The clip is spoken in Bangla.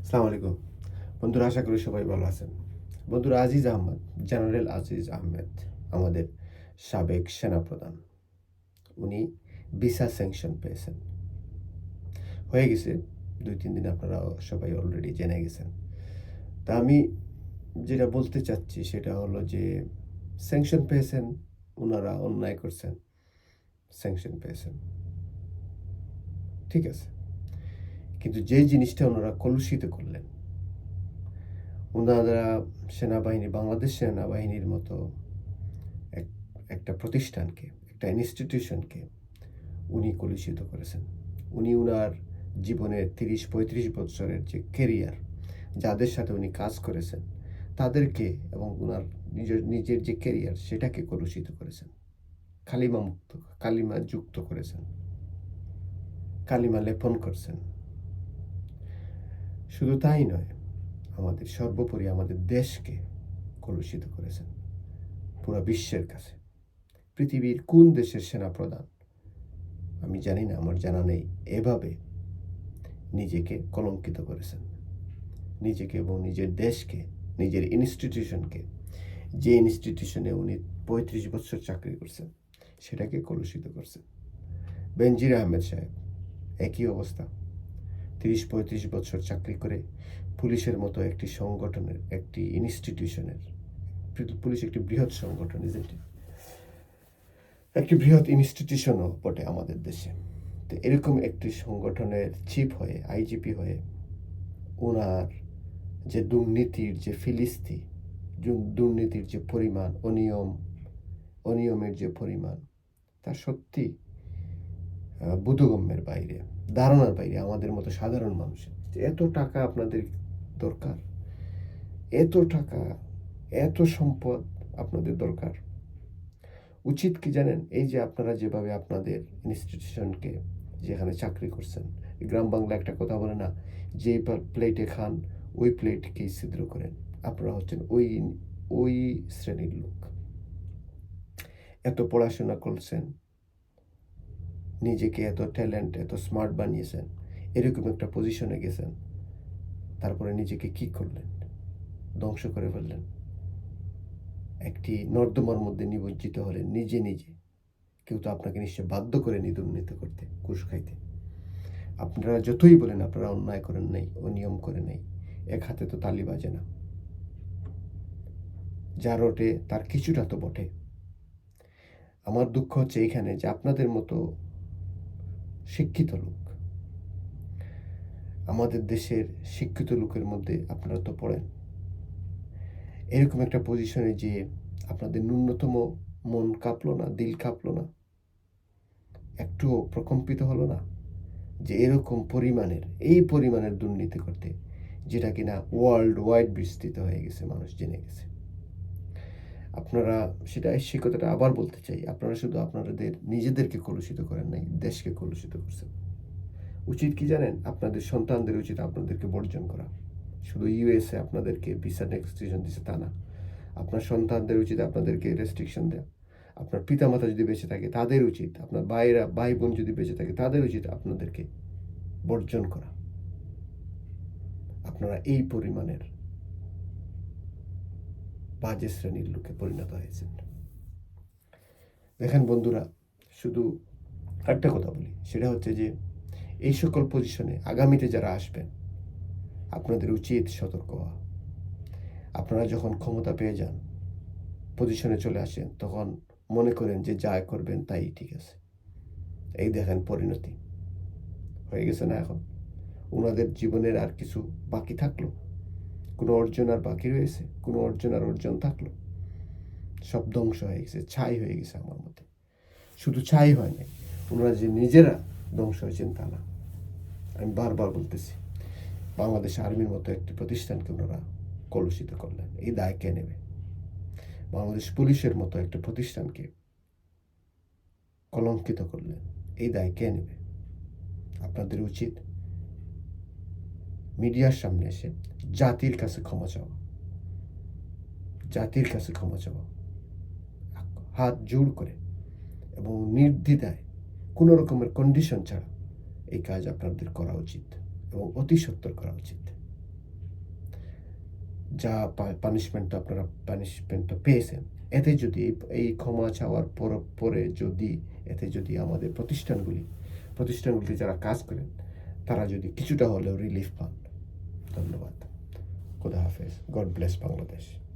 আসসালামু আলাইকুম বন্ধুরা, আশা করি সবাই ভালো আছেন। বন্ধুরা, জেনারেল আজিজ আহমেদ আমাদের সাবেক সেনাপ্রধান। উনি ভিসা স্যাংশন পেয়েছেন, হয়ে গেছে 2-3 দিন, আপনারা সবাই অলরেডি জেনে গেছেন। তা আমি যেটা বলতে চাচ্ছি সেটা হলো যে স্যাংশন পেয়েছেন, ওনারা অন্যায় করছেন, স্যাংশন পেয়েছেন, ঠিক আছে। কিন্তু যে জিনিসটা ওনারা কলুষিত করলেন, ওনারা সেনাবাহিনী, বাংলাদেশ সেনাবাহিনীর মতো একটা প্রতিষ্ঠানকে, একটা ইনস্টিটিউশনকে উনি কলুষিত করেছেন। উনি উনার জীবনের 30-35 বছরের যে কেরিয়ার, যাদের সাথে উনি কাজ করেছেন তাদেরকে, এবং উনার নিজের যে কেরিয়ার সেটাকে কলুষিত করেছেন। কালিমা যুক্ত করেছেন, কালিমা লেপন করছেন। শুধু তাই নয়, সর্বোপরি আমাদের দেশকে কলুষিত করেছেন পুরো বিশ্বের কাছে। পৃথিবীর কোন দেশের সেনাপ্রধান, আমি জানি না, আমার জানা নেই, এভাবে নিজেকে কলঙ্কিত করেছেন, নিজেকে এবং নিজের দেশকে, নিজের ইনস্টিটিউশনকে, যে ইনস্টিটিউশনে উনি 35 বছর চাকরি করছেন সেটাকে কলুষিত করছেন। বেনজির আহমেদ সাহেব একই অবস্থা, 30-35 বছর চাকরি করে পুলিশের মতো একটি সংগঠনের, একটি ইনস্টিটিউশনের, পুলিশ একটি বৃহৎ সংগঠন, একটি বৃহৎ ইনস্টিটিউশনও বটে আমাদের দেশে। তো এরকম একটি সংগঠনের চিফ হয়ে, আইজিপি হয়ে, ওনার যে দুর্নীতির যে ফিলিস্তি, দুর্নীতির যে পরিমাণ, অনিয়মের যে পরিমাণ, তা সত্যি বোধগম্যের বাইরে, ধারণার বাইরে আমাদের মতো সাধারণ মানুষের। এত টাকা আপনাদের দরকার, এত টাকা, এত সম্পদ আপনাদের দরকার। উচিত কি জানেন? এই যে আপনারা যেভাবে আপনাদের ইনস্টিটিউশনকে, যেখানে চাকরি করছেন, গ্রাম বাংলা একটা কথা বলে না, যে প্লেটে খান ওই প্লেটকেই ছিদ্র করেন। আপনারা হচ্ছেন ওই শ্রেণীর লোক। এত পড়াশোনা করছেন, নিজেকে এত ট্যালেন্ট, এত স্মার্ট বানিয়েছেন, এরকম একটা পজিশনে গেছেন, তারপরে নিজেকে কি করলেন? ধ্বংস করে ফেললেন। একটি নর্দমার মধ্যে নিমজ্জিত হলেন নিজে নিজে। কেউ তো আপনাকে নিশ্চয় বাধ্য করেনি দুর্নীতি করতে, ঘুষ খাইতে। আপনারা যতই বলেন আপনারা অন্যায় করেন নাই, অনিয়ম করেন নাই, এক হাতে তো তালি বাজে না। যা রটে তার কিছুটা তো বটে। আমার দুঃখ হচ্ছে এইখানে যে আপনাদের মতো শিক্ষিত লোক, আমাদের দেশের শিক্ষিত লোকের মধ্যে আপনারা তো পড়েন, এরকম একটা পজিশনে যে আপনাদের ন্যূনতম মন কাঁপলো না, দিল কাঁপলো না, একটুও প্রকম্পিত হলো না যে এরকম পরিমাণের, এই পরিমাণের দুর্নীতি করতে, যেটা কিনা ওয়ার্ল্ড ওয়াইড বিস্তৃত হয়ে গেছে, মানুষ জেনে গেছে। আপনারা সেই কথাটা আবার বলতে চাই, আপনারা শুধু আপনাদের নিজেদেরকে কলুষিত করেন নাই, দেশকে কলুষিত করছেন। উচিত কি জানেন? আপনাদের সন্তানদের উচিত আপনাদেরকে বর্জন করা। শুধু ইউএসএ আপনাদেরকে ভিসা রেস্ট্রিকশন দিচ্ছে তা না, আপনার সন্তানদের উচিত আপনাদেরকে রেস্ট্রিকশন দেওয়া। আপনার পিতামাতা যদি বেঁচে থাকে তাদের উচিত, আপনার ভাই বোন যদি বেঁচে থাকে তাদের উচিত আপনাদেরকে বর্জন করা। আপনারা এই পরিমাণের বাজে শ্রেণীর লোকে পরিণত হয়েছেন। দেখেন বন্ধুরা, শুধু একটা কথা বলি, সেটা হচ্ছে যে এই সকল পজিশনে আগামীতে যারা আসবেন, আপনাদের উচিত সতর্ক হওয়া। আপনারা যখন ক্ষমতা পেয়ে যান, পজিশনে চলে আসেন, তখন মনে করেন যে যা করবেন তাই ঠিক আছে। এই দেখেন পরিণতি হয়ে গেছে না? এখন ওনাদের জীবনের আর কিছু বাকি থাকলো? কোনো অর্জন আর বাকি রয়েছে? কোনো অর্জন আর অর্জন থাকলো? সব ধ্বংস হয়ে গেছে, ছাই হয়ে গেছে আমার মতে। শুধু ছাই হয় নাই, ওনারা যে নিজেরা ধ্বংস হয়েছেন তা না। আমি বারবার বলতেছি, বাংলাদেশ আর্মির মতো একটি প্রতিষ্ঠানকে ওনারা কলুষিত করলেন, এই দায় কে নেবে? বাংলাদেশ পুলিশের মতো একটা প্রতিষ্ঠানকে কলঙ্কিত করলেন, এই দায় কে নেবে? আপনাদের উচিত মিডিয়ার সামনে এসে জাতির কাছে ক্ষমা চাওয়া, জাতির কাছে ক্ষমা চাওয়া, হাত জোড় করে এবং নির্দ্বিধায়, কোনো রকমের কন্ডিশন ছাড়া এই কাজ আপনাদের করা উচিত এবং অতি সত্বর করা উচিত। যা পানিশমেন্ট আপনারা পানিশমেন্টটা পেয়েছেন, এতে যদি এই ক্ষমা চাওয়ার পরে যদি এতে যদি আমাদের প্রতিষ্ঠানগুলিতে যারা কাজ করেন, তারা যদি কিছুটা হলেও রিলিফ পান। ধন্যবাদ। খোদা হাফেজ। God bless Bangladesh.